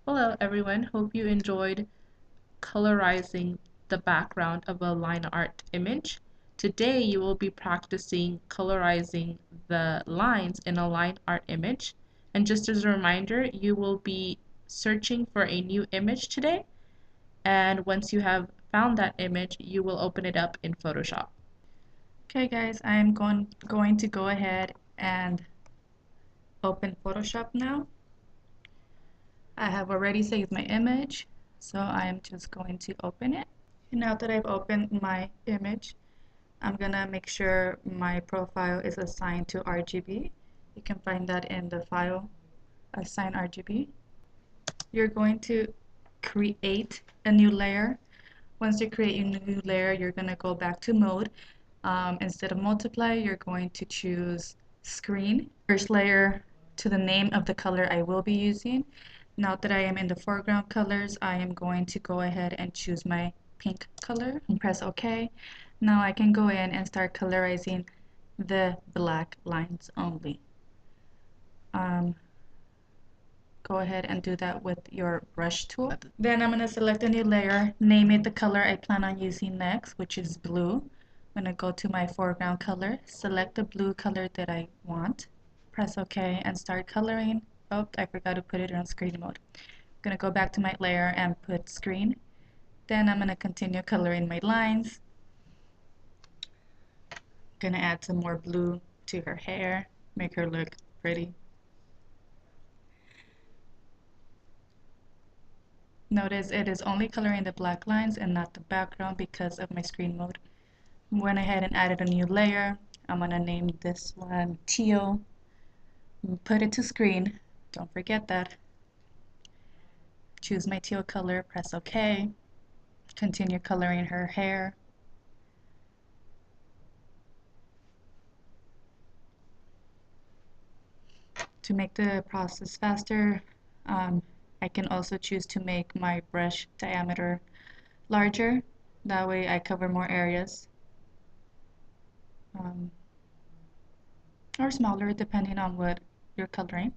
Hello everyone, hope you enjoyed colorizing the background of a line art image. Today you will be practicing colorizing the lines in a line art image. And just as a reminder, you will be searching for a new image today. And once you have found that image, you will open it up in Photoshop. Okay guys, I'm going to go ahead and open Photoshop now. I have already saved my image, so I'm just going to open it. And now that I've opened my image, I'm gonna make sure my profile is assigned to RGB. You can find that in the file, assign RGB. You're going to create a new layer. Once you create a new layer, you're gonna go back to mode. Instead of multiply, you're going to choose screen. First layer to the name of the color I will be using. Now that I am in the foreground colors, I am going to go ahead and choose my pink color and press OK. Now I can go in and start colorizing the black lines only. Go ahead and do that with your brush tool. Then I'm going to select a new layer, name it the color I plan on using next, which is blue. I'm going to go to my foreground color, select the blue color that I want, press OK, and start coloring. Oh, I forgot to put it on screen mode. I'm going to go back to my layer and put screen. Then I'm going to continue coloring my lines. I'm going to add some more blue to her hair, make her look pretty. Notice it is only coloring the black lines and not the background because of my screen mode. I went ahead and added a new layer. I'm going to name this one teal. Put it to screen. Don't forget that. Choose my teal color, press OK. Continue coloring her hair. To make the process faster, I can also choose to make my brush diameter larger. That way I cover more areas. Or smaller depending on what you're coloring.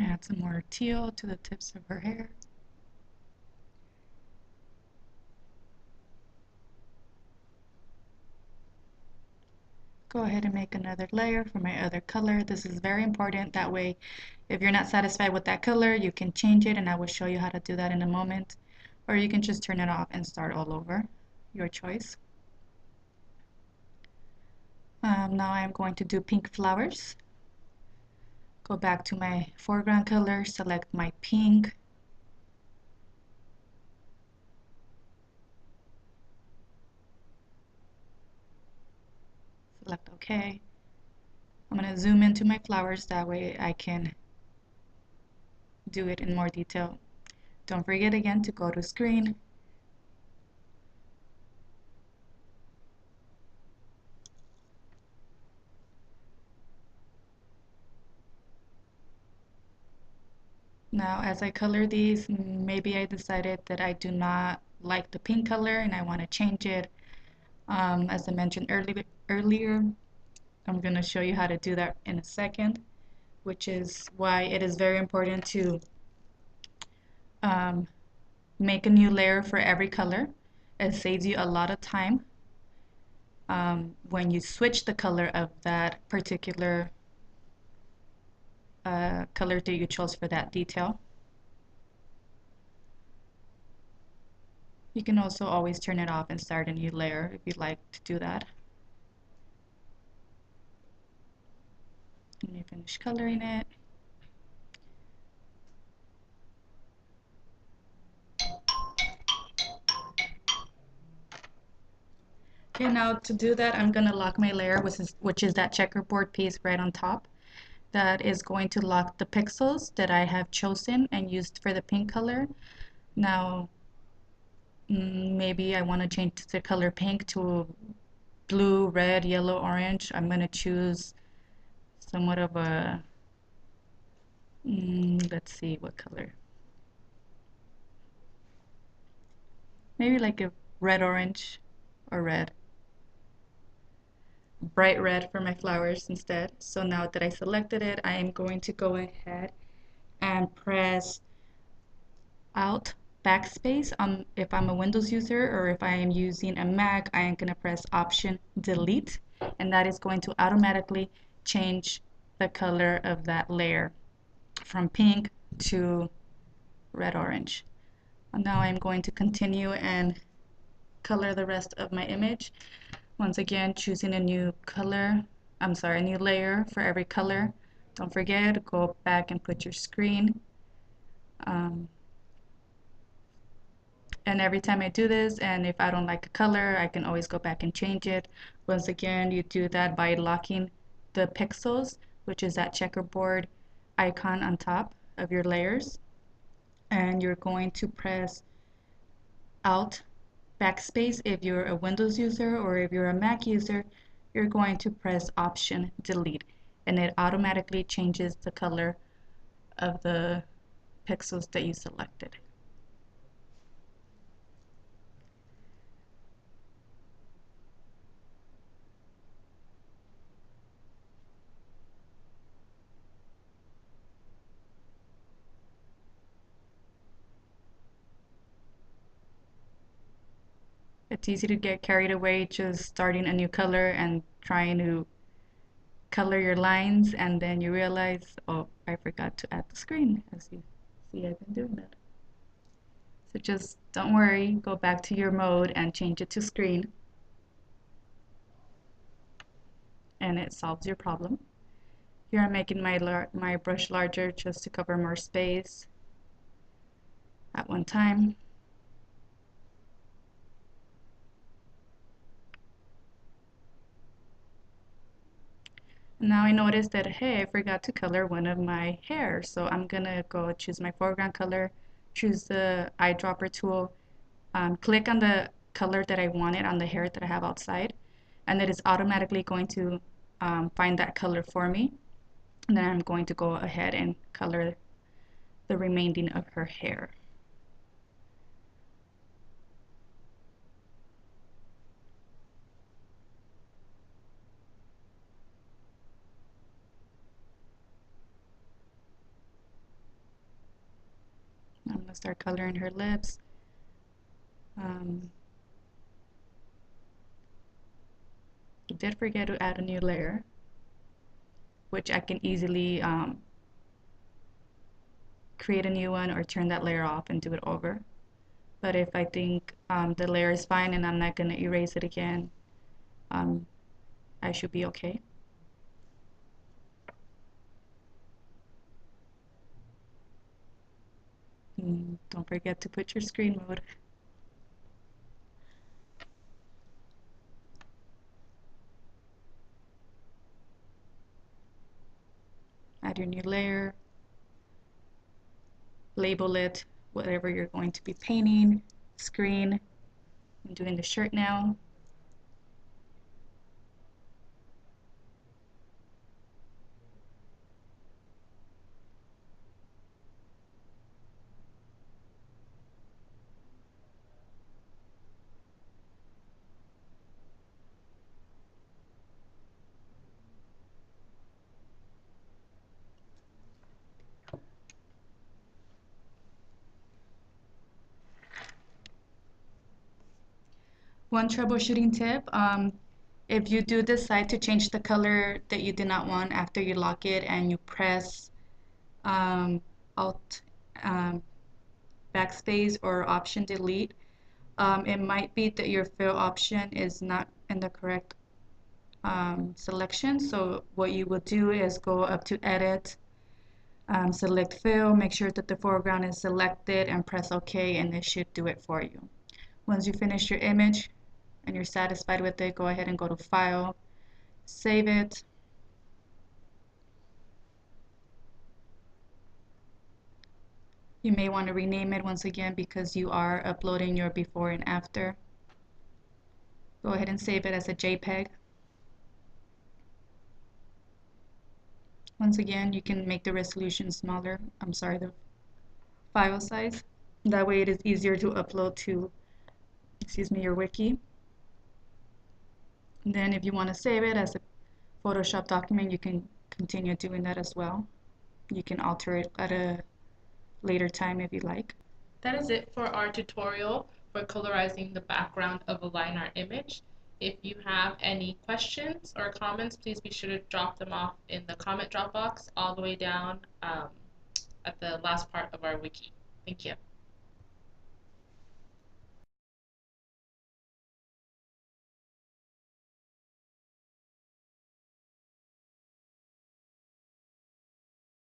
Add some more teal to the tips of her hair. Go ahead and make another layer for my other color. This is very important. That way, if you're not satisfied with that color, you can change it, and I will show you how to do that in a moment. Or you can just turn it off and start all over. Your choice. Now I'm going to do pink flowers. Go back to my foreground color, select my pink. Select OK. I'm going to zoom into my flowers, that way I can do it in more detail. Don't forget again to go to screen. Now as I color these, maybe I decided that I do not like the pink color and I want to change it. As I mentioned earlier, I'm going to show you how to do that in a second, which is why it is very important to make a new layer for every color. It saves you a lot of time when you switch the color of that particular color that you chose for that detail. You can also always turn it off and start a new layer if you'd like to do that. When you finish coloring it, okay, now to do that, I'm going to lock my layer, which is that checkerboard piece right on top. That is going to lock the pixels that I have chosen and used for the pink color. Now, maybe I want to change the color pink to blue, red, yellow, orange. I'm going to choose somewhat of a Let's see what color. Maybe like a red orange or red. Bright red for my flowers instead. So now that I selected it, I am going to go ahead and press Alt backspace if I'm a Windows user, or if I am using a Mac, I am going to press Option Delete, and that is going to automatically change the color of that layer from pink to red orange. And now I'm going to continue and color the rest of my image. Once again, choosing a new color, a new layer for every color. Don't forget, go back and put your screen. And every time I do this, and if I don't like a color, I can always go back and change it. Once again, you do that by locking the pixels, which is that checkerboard icon on top of your layers. And you're going to press Alt backspace if you're a Windows user, or if you're a Mac user, you're going to press Option Delete, and it automatically changes the color of the pixels that you selected. It's easy to get carried away just starting a new color and trying to color your lines, and then you realize, oh, I forgot to add the screen. As you see, I've been doing that. So just don't worry, go back to your mode and change it to screen, and it solves your problem. Here I'm making my brush larger just to cover more space at one time. And now I noticed that, hey, I forgot to color one of my hair. So I'm gonna go choose my foreground color, choose the eyedropper tool, click on the color that I wanted on the hair that I have outside, and it is automatically going to find that color for me. And then I'm going to go ahead and color the remaining of her hair. I'm gonna start coloring her lips. Um, I did forget to add a new layer, which I can easily create a new one or turn that layer off and do it over. But if I think the layer is fine and I'm not going to erase it again, I should be okay. Don't forget to put your screen mode. Add your new layer, label it whatever you're going to be painting, screen. I'm doing the shirt now. One troubleshooting tip, if you do decide to change the color that you did not want after you lock it and you press Alt backspace or Option Delete, it might be that your fill option is not in the correct selection. So what you will do is go up to Edit, select Fill, make sure that the foreground is selected, and press OK, and it should do it for you. Once you finish your image and you're satisfied with it, go ahead and go to File, save it. You may want to rename it once again because you are uploading your before and after. Go ahead and save it as a JPEG. Once again, you can make the resolution smaller. I'm sorry, the file size. That way it is easier to upload to, excuse me, your wiki. And then if you want to save it as a Photoshop document, you can continue doing that as well. You can alter it at a later time if you like. That is it for our tutorial for colorizing the background of a line art image. If you have any questions or comments, please be sure to drop them off in the comment drop box all the way down at the last part of our wiki. Thank you.